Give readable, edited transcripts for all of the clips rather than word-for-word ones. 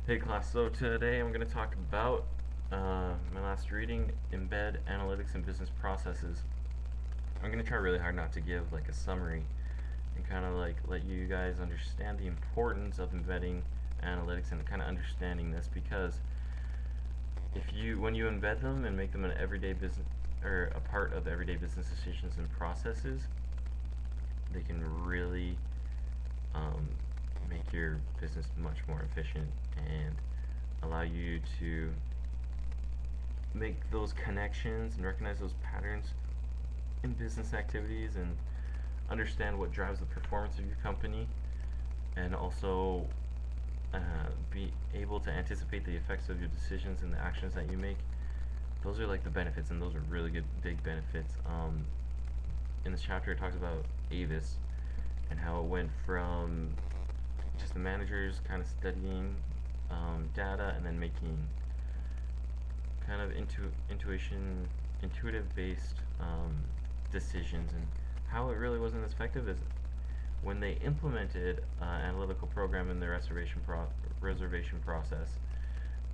Hey class, so today I'm going to talk about my last reading, Embed Analytics and Business Processes. I'm going to try really hard not to give like a summary and kind of like let you guys understand the importance of embedding analytics and kind of understanding this, because when you embed them and make them an everyday business or a part of everyday business decisions and processes, they can really um, make your business much more efficient and allow you to make those connections and recognize those patterns in business activities and understand what drives the performance of your company, and also be able to anticipate the effects of your decisions and the actions that you make. Those are like the benefits, and those are really good big benefits. In this chapter it talks about Avis and how it went from just the managers kind of studying data and then making kind of intuitive based decisions, and how it really wasn't as effective as when they implemented analytical program in the reservation process.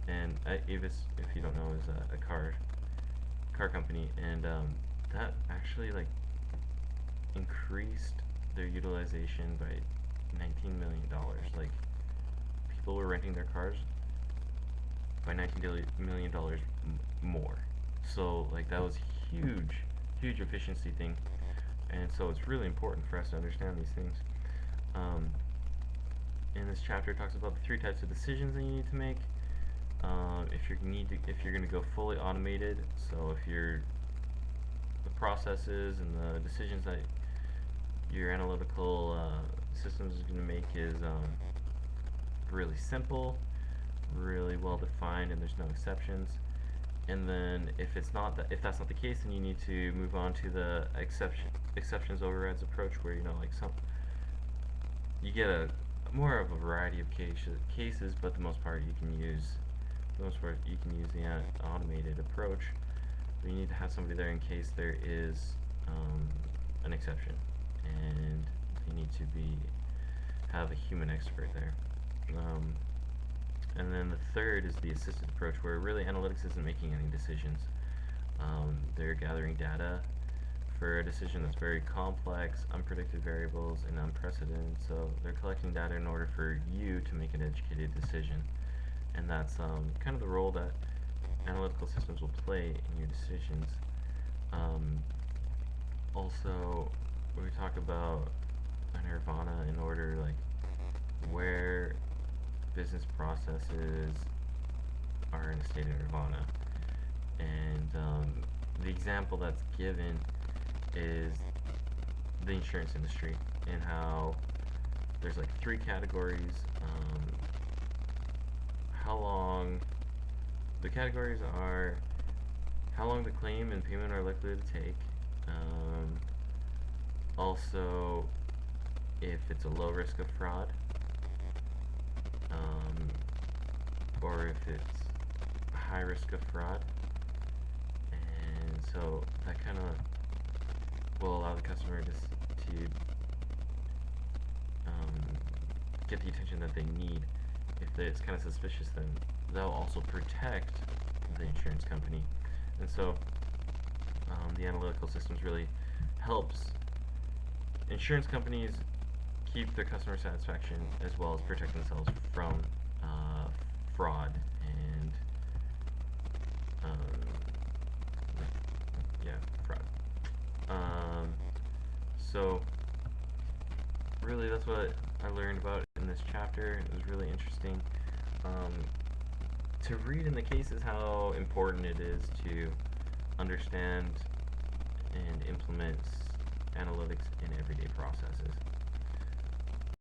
And Avis, if you don't know, is a car company, and that actually like increased their utilization by $19 million. Like, people were renting their cars by $19 million more. So like that was huge efficiency thing, and so it's really important for us to understand these things. In this chapter, it talks about the three types of decisions that you need to make. If you're going to go fully automated, so if the processes and the decisions that your analytical systems is going to make is really simple, really well defined, and there's no exceptions. And then if that's not the case, then you need to move on to the exceptions overrides approach, where you get a more of a variety of cases, but the most part you can use the automated approach. But you need to have somebody there in case there is an exception, and you need to have a human expert there. And then the third is the assisted approach, where really analytics isn't making any decisions. They're gathering data for a decision that's very complex, unpredicted variables, and unprecedented. So they're collecting data in order for you to make an educated decision. And that's kind of the role that analytical systems will play in your decisions. Also, we talk about a nirvana in order, like where business processes are in a state of nirvana. And the example that's given is the insurance industry, and how there's like three categories. The categories are how long the claim and payment are likely to take. Also, if it's a low risk of fraud, or if it's high risk of fraud. And so that kind of will allow the customer to get the attention that they need. If it's kind of suspicious, then they'll also protect the insurance company. And so the analytical systems really helps insurance companies keep their customer satisfaction, as well as protect themselves from fraud and fraud. So really, that's what I learned about in this chapter. It was really interesting to read in the cases how important it is to understand and implement analytics in everyday processes.